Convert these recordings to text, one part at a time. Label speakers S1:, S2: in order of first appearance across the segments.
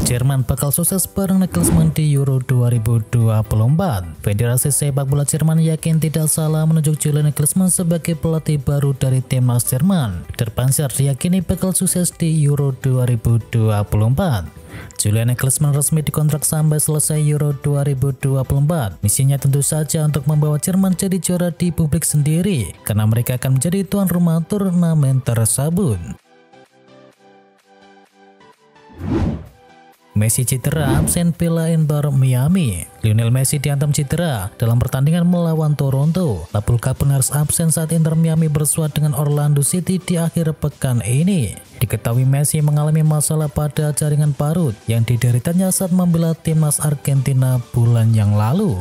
S1: Jerman bakal sukses bareng Nagelsmann di Euro 2024. Federasi Sepak Bola Jerman yakin tidak salah menunjuk Julian Nagelsmann sebagai pelatih baru dari timnas Jerman. Der Panzer diyakini bakal sukses di Euro 2024. Julian Nagelsmann resmi dikontrak sampai selesai Euro 2024. Misinya tentu saja untuk membawa Jerman jadi juara di publik sendiri, karena mereka akan menjadi tuan rumah turnamen tersebut. Messi cedera absen piala Inter Miami. Lionel Messi dihantam cedera dalam pertandingan melawan Toronto. Lapulka pun harus absen saat Inter Miami bersuat dengan Orlando City di akhir pekan ini. Diketahui Messi mengalami masalah pada jaringan parut yang dideritanya saat membela timnas Argentina bulan yang lalu.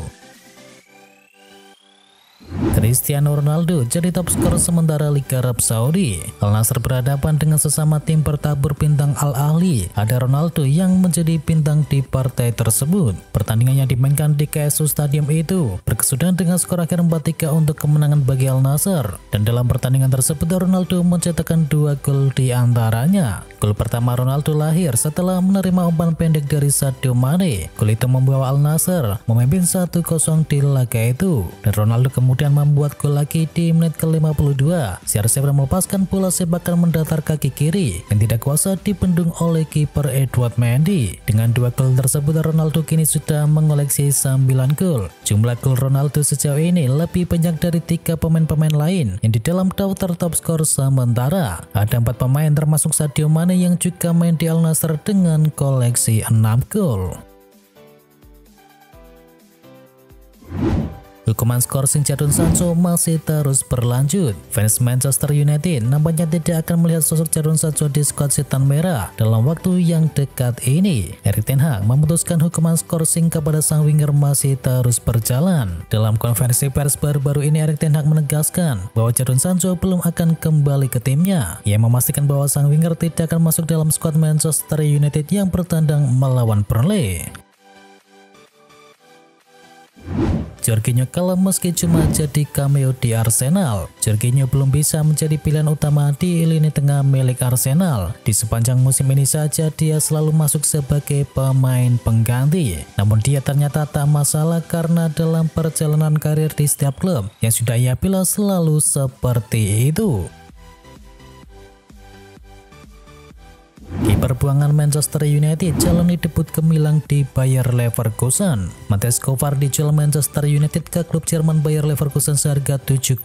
S1: Cristiano Ronaldo jadi top skor sementara Liga Arab Saudi. Al Nassr berhadapan dengan sesama tim bertabur bintang Al Ahly. Ada Ronaldo yang menjadi bintang di partai tersebut. Pertandingan yang dimainkan di KSU Stadium itu berkesudahan dengan skor akhir 4-3 untuk kemenangan bagi Al Nassr. Dan dalam pertandingan tersebut Ronaldo mencetakkan 2 gol di antaranya. Gol pertama Ronaldo lahir setelah menerima umpan pendek dari Sadio Mane. Gol itu membawa Al Nassr memimpin 1-0 di laga itu. Dan Ronaldo kemudian membuat gol lagi di menit ke-52. CR7 melepaskan bola sepakan mendatar kaki kiri yang tidak kuasa dibendung oleh kiper Edouard Mendy. Dengan 2 gol tersebut Ronaldo kini sudah mengoleksi 9 gol. Jumlah gol Ronaldo sejauh ini lebih banyak dari 3 pemain-pemain lain yang di dalam daftar top skor sementara. Ada 4 pemain termasuk Sadio Mane yang juga main di Al Nassr dengan koleksi 6 gol. Hukuman skorsing Jadon Sancho masih terus berlanjut. Fans Manchester United nampaknya tidak akan melihat sosok Jadon Sancho di skuad Setan Merah dalam waktu yang dekat ini. Erik ten Hag memutuskan hukuman skorsing kepada sang winger masih terus berjalan. Dalam konferensi pers baru-baru ini Erik ten Hag menegaskan bahwa Jadon Sancho belum akan kembali ke timnya. Ia memastikan bahwa sang winger tidak akan masuk dalam skuad Manchester United yang bertandang melawan Burnley. Jorginho kalah meski cuma jadi cameo di Arsenal. Jorginho belum bisa menjadi pilihan utama di lini tengah milik Arsenal. Di sepanjang musim ini saja dia selalu masuk sebagai pemain pengganti. Namun dia ternyata tak masalah karena dalam perjalanan karir di setiap klub yang sudah ia pilih selalu seperti itu. Kiper buangan Manchester United jalani debut gemilang di Bayer Leverkusen. Matthias Kovar dijual Manchester United ke klub Jerman Bayer Leverkusen seharga 7,7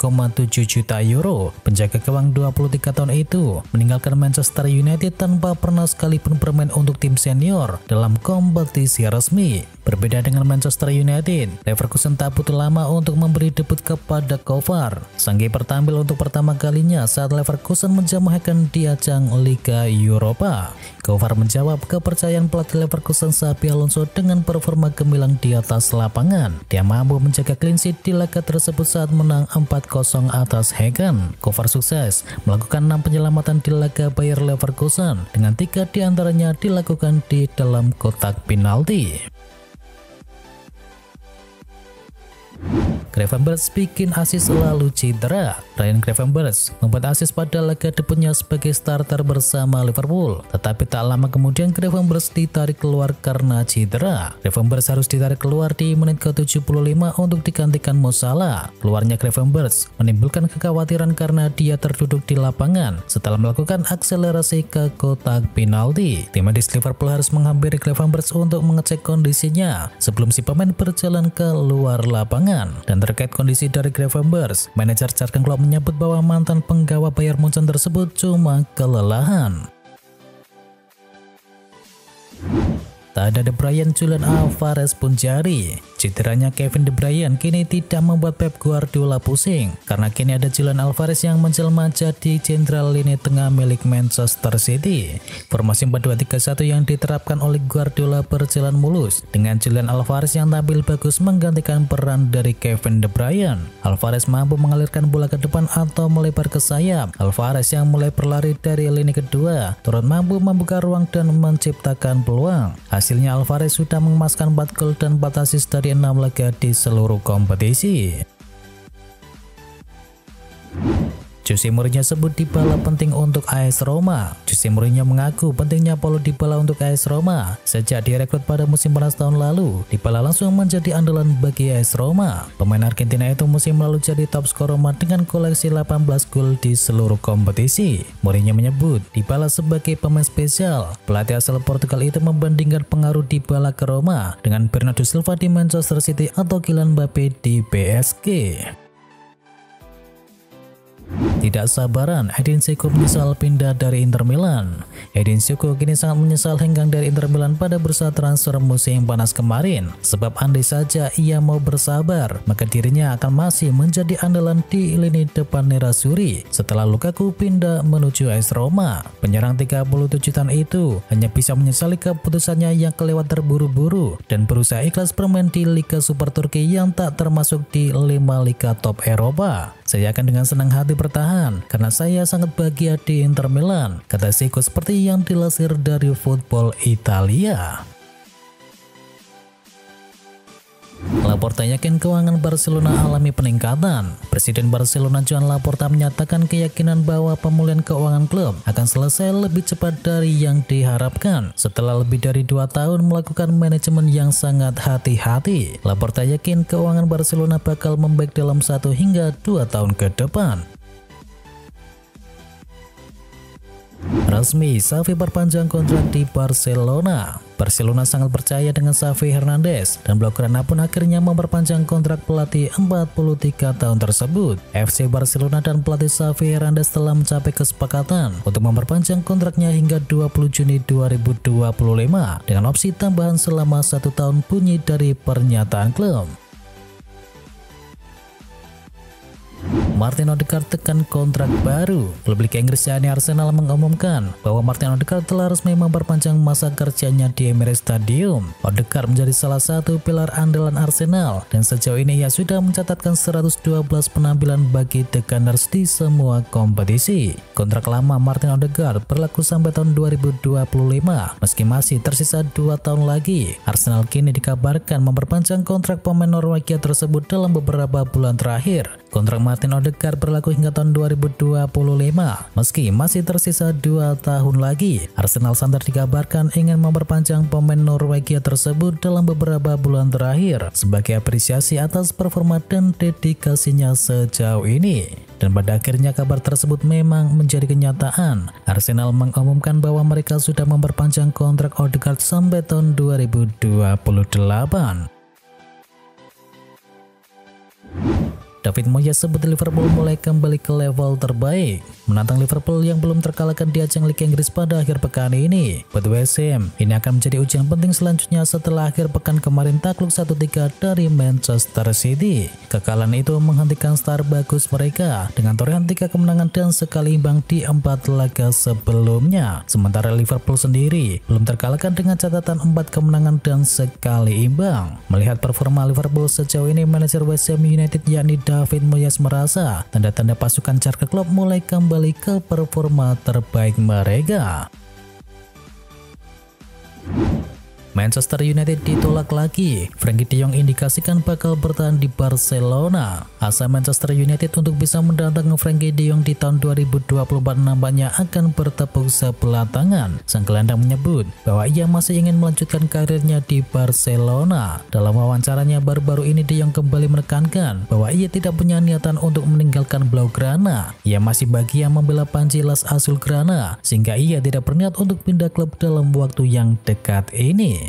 S1: juta euro. Penjaga gawang 23 tahun itu meninggalkan Manchester United tanpa pernah sekalipun bermain untuk tim senior dalam kompetisi resmi. Berbeda dengan Manchester United, Leverkusen tak butuh lama untuk memberi debut kepada Kovar. Sang kiper tampil untuk pertama kalinya saat Leverkusen menjamahkan di ajang Liga Eropa. Kovar menjawab kepercayaan pelatih Leverkusen Xabi Alonso dengan performa gemilang di atas lapangan. Dia mampu menjaga clean sheet di laga tersebut saat menang 4-0 atas Hagen. Kovar sukses melakukan 6 penyelamatan di laga Bayer Leverkusen, dengan 3 diantaranya dilakukan di dalam kotak penalti. Gravenberch bikin asis selalu cedera. Ryan Gravenberch membuat asis pada laga debutnya sebagai starter bersama Liverpool. Tetapi tak lama kemudian Gravenberch ditarik keluar karena cedera. Gravenberch harus ditarik keluar di menit ke-75 untuk digantikan Mo Salah. Keluarnya Gravenberch menimbulkan kekhawatiran karena dia terduduk di lapangan setelah melakukan akselerasi ke kotak penalti. Tim medis Liverpool harus menghampiri Gravenberch untuk mengecek kondisinya sebelum si pemain berjalan ke luar lapangan. Dan terkait kondisi dari Gravenberch, manajer Jurgen Klopp menyebut bahwa mantan penggawa Bayern Munchen tersebut cuma kelelahan. Tak ada De Bruyne, Julian Alvarez pun jari. Cederanya Kevin De Bruyne kini tidak membuat Pep Guardiola pusing, karena kini ada Julian Alvarez yang menjelma jadi jenderal lini tengah milik Manchester City. Formasi 4-2-3-1 yang diterapkan oleh Guardiola berjalan mulus, dengan Julian Alvarez yang tampil bagus menggantikan peran dari Kevin De Bruyne. Alvarez mampu mengalirkan bola ke depan atau melebar ke sayap. Alvarez yang mulai berlari dari lini kedua turut mampu membuka ruang dan menciptakan peluang. Hasilnya Alvarez sudah mengemaskan 4 gol dan 4 assist dari 6 laga di seluruh kompetisi. Jose Mourinho sebut Dybala penting untuk AS Roma. Jose Mourinho mengaku pentingnya Paulo Dybala untuk AS Roma. Sejak direkrut pada musim panas tahun lalu, Dybala langsung menjadi andalan bagi AS Roma. Pemain Argentina itu musim lalu jadi top skor Roma dengan koleksi 18 gol di seluruh kompetisi. Mourinho menyebut Dybala sebagai pemain spesial. Pelatih asal Portugal itu membandingkan pengaruh Dybala ke Roma dengan Bernardo Silva di Manchester City atau Kylian Mbappe di PSG. Tidak sabaran, Edin Dzeko menyesal pindah dari Inter Milan. Edin Dzeko kini sangat menyesal hengkang dari Inter Milan pada bursa transfer musim panas kemarin. Sebab andai saja ia mau bersabar, maka dirinya akan masih menjadi andalan di lini depan Nerazzurri setelah Lukaku pindah menuju AS Roma. Penyerang 37 tahun itu hanya bisa menyesali keputusannya yang kelewat terburu-buru dan berusaha ikhlas bermain di Liga Super Turki yang tak termasuk di 5 liga top Eropa. Saya akan dengan senang hati bertahan karena saya sangat bahagia di Inter Milan, kata Dzeko seperti yang dilansir dari Football Italia. Laporta yakin keuangan Barcelona alami peningkatan. Presiden Barcelona Joan Laporta menyatakan keyakinan bahwa pemulihan keuangan klub akan selesai lebih cepat dari yang diharapkan setelah lebih dari 2 tahun melakukan manajemen yang sangat hati-hati. Laporta yakin keuangan Barcelona bakal membaik dalam 1 hingga 2 tahun ke depan. Resmi, Xavi perpanjang kontrak di Barcelona. Barcelona sangat percaya dengan Xavi Hernandez dan Blaugrana pun akhirnya memperpanjang kontrak pelatih 43 tahun tersebut. FC Barcelona dan pelatih Xavi Hernandez telah mencapai kesepakatan untuk memperpanjang kontraknya hingga 20 Juni 2025 dengan opsi tambahan selama 1 tahun bunyi dari pernyataan klub. Martin Odegaard tekan kontrak baru. Klub Liga Inggris yakni Arsenal mengumumkan bahwa Martin Odegaard telah resmi memperpanjang masa kerjanya di Emirates Stadium. Odegaard menjadi salah satu pilar andalan Arsenal dan sejauh ini ia sudah mencatatkan 112 penampilan bagi The Gunners di semua kompetisi. Kontrak lama Martin Odegaard berlaku sampai tahun 2025 meski masih tersisa 2 tahun lagi. Arsenal kini dikabarkan memperpanjang kontrak pemain Norwegia tersebut dalam beberapa bulan terakhir. Kontrak Martin Odegaard berlaku hingga tahun 2025 meski masih tersisa 2 tahun lagi. Arsenal santer dikabarkan ingin memperpanjang pemain Norwegia tersebut dalam beberapa bulan terakhir sebagai apresiasi atas performa dan dedikasinya sejauh ini. Dan pada akhirnya kabar tersebut memang menjadi kenyataan. Arsenal mengumumkan bahwa mereka sudah memperpanjang kontrak Odegaard sampai tahun 2028. David Moyes sebut Liverpool mulai kembali ke level terbaik, menantang Liverpool yang belum terkalahkan di ajang Liga Inggris pada akhir pekan ini. Buat West Ham, ini akan menjadi ujian penting selanjutnya setelah akhir pekan kemarin takluk 1-3 dari Manchester City. Kekalahan itu menghentikan start bagus mereka dengan torehan 3 kemenangan dan sekali imbang di 4 laga sebelumnya. Sementara Liverpool sendiri belum terkalahkan dengan catatan 4 kemenangan dan sekali imbang. Melihat performa Liverpool sejauh ini, manajer West Ham United yakni David Moyes merasa tanda-tanda pasukan Jurgen Klopp mulai kembali ke performa terbaik mereka. Manchester United ditolak lagi. Frenkie de Jong indikasikan bakal bertahan di Barcelona. Asa Manchester United untuk bisa mendatangkan Frenkie de Jong di tahun 2024 nampaknya akan bertepuk sebelah tangan. Sang gelandang menyebut bahwa ia masih ingin melanjutkan karirnya di Barcelona. Dalam wawancaranya baru-baru ini, de Jong kembali menekankan bahwa ia tidak punya niatan untuk meninggalkan Blaugrana. Ia masih bahagia membela panji Las Azulgrana sehingga ia tidak berniat untuk pindah klub dalam waktu yang dekat ini.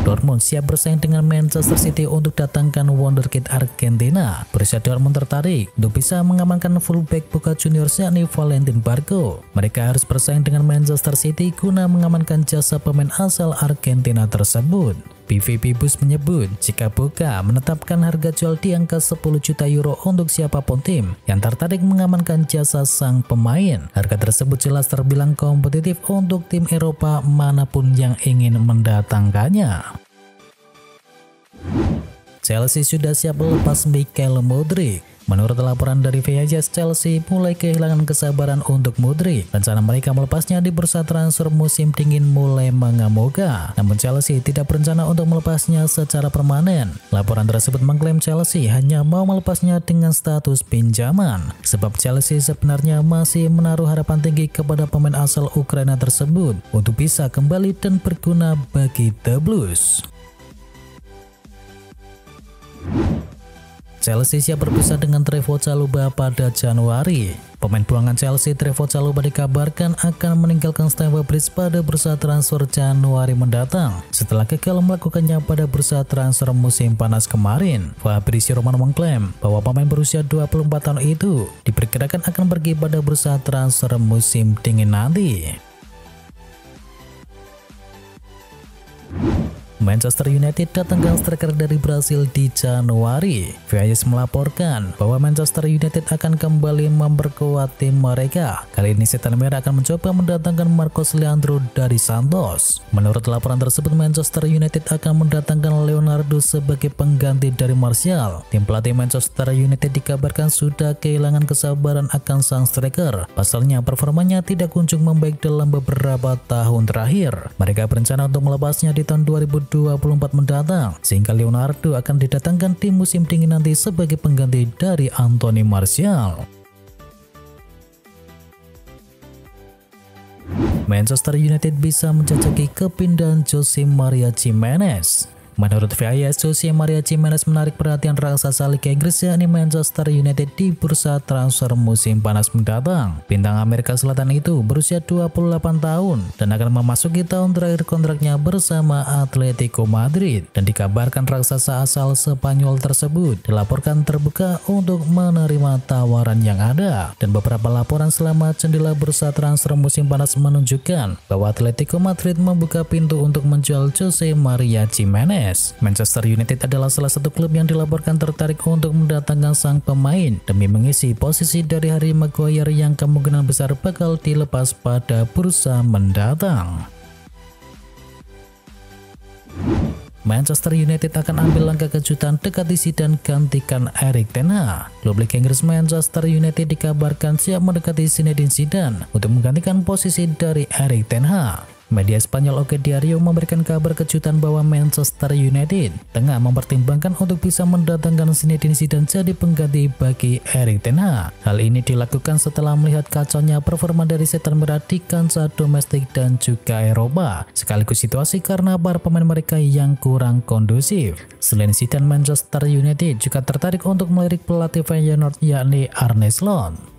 S1: Dortmund siap bersaing dengan Manchester City untuk datangkan wonderkid Argentina. Borussia Dortmund tertarik untuk bisa mengamankan fullback Boca Juniors yakni Valentin Barco. Mereka harus bersaing dengan Manchester City guna mengamankan jasa pemain asal Argentina tersebut. PVP Bus menyebut jika Boca menetapkan harga jual di angka 10 juta euro untuk siapapun tim yang tertarik mengamankan jasa sang pemain. Harga tersebut jelas terbilang kompetitif untuk tim Eropa manapun yang ingin mendatangkannya. Chelsea sudah siap melepas Michael Mudryk. Menurut laporan dari VIS, Chelsea mulai kehilangan kesabaran untuk Mudryk. Rencana mereka melepasnya di bursa transfer musim dingin mulai mengemuka. Namun Chelsea tidak berencana untuk melepasnya secara permanen. Laporan tersebut mengklaim Chelsea hanya mau melepasnya dengan status pinjaman. Sebab Chelsea sebenarnya masih menaruh harapan tinggi kepada pemain asal Ukraina tersebut untuk bisa kembali dan berguna bagi The Blues. Chelsea siap berpisah dengan Trevoh Chalobah pada Januari. Pemain buangan Chelsea Trevoh Chalobah dikabarkan akan meninggalkan Stamford Bridge pada bursa transfer Januari mendatang setelah gagal melakukannya pada bursa transfer musim panas kemarin. Fabrizio Romano mengklaim bahwa pemain berusia 24 tahun itu diperkirakan akan pergi pada bursa transfer musim dingin nanti. Manchester United datangkan striker dari Brasil di Januari. VIS melaporkan bahwa Manchester United akan kembali memperkuat tim mereka. Kali ini Setan Merah akan mencoba mendatangkan Marcos Leandro dari Santos. Menurut laporan tersebut, Manchester United akan mendatangkan Leonardo sebagai pengganti dari Martial. Tim pelatih Manchester United dikabarkan sudah kehilangan kesabaran akan sang striker. Pasalnya performanya tidak kunjung membaik dalam beberapa tahun terakhir. Mereka berencana untuk melepasnya di tahun 2024 mendatang, sehingga Leonardo akan didatangkan di musim dingin nanti sebagai pengganti dari Anthony Martial. Manchester United bisa menjajaki kepindahan Jose Maria Gimenez. Menurut VIS, Jose Maria Gimenez menarik perhatian raksasa Liga Inggris yakni Manchester United di bursa transfer musim panas mendatang. Bintang Amerika Selatan itu berusia 28 tahun dan akan memasuki tahun terakhir kontraknya bersama Atletico Madrid, dan dikabarkan raksasa asal Spanyol tersebut dilaporkan terbuka untuk menerima tawaran yang ada. Dan beberapa laporan selama jendela bursa transfer musim panas menunjukkan bahwa Atletico Madrid membuka pintu untuk menjual Jose Maria Gimenez. Manchester United adalah salah satu klub yang dilaporkan tertarik untuk mendatangkan sang pemain demi mengisi posisi dari Harry Maguire yang kemungkinan besar bakal dilepas pada bursa mendatang. Manchester United akan ambil langkah kejutan dekati Zidane gantikan Erik ten Hag. Klub Liga Inggris Manchester United dikabarkan siap mendekati Zinedine Zidane untuk menggantikan posisi dari Erik ten Hag. Media Spanyol OK Diario memberikan kabar kejutan bahwa Manchester United tengah mempertimbangkan untuk bisa mendatangkan Zinedine Zidane jadi pengganti bagi Erik ten Hag. Hal ini dilakukan setelah melihat kacaunya performa dari Setan Merah di kancah domestik dan juga Eropa, sekaligus situasi karena para pemain mereka yang kurang kondusif. Selain Zidane, Manchester United juga tertarik untuk melirik pelatih Feyenoord yakni Arne Slot.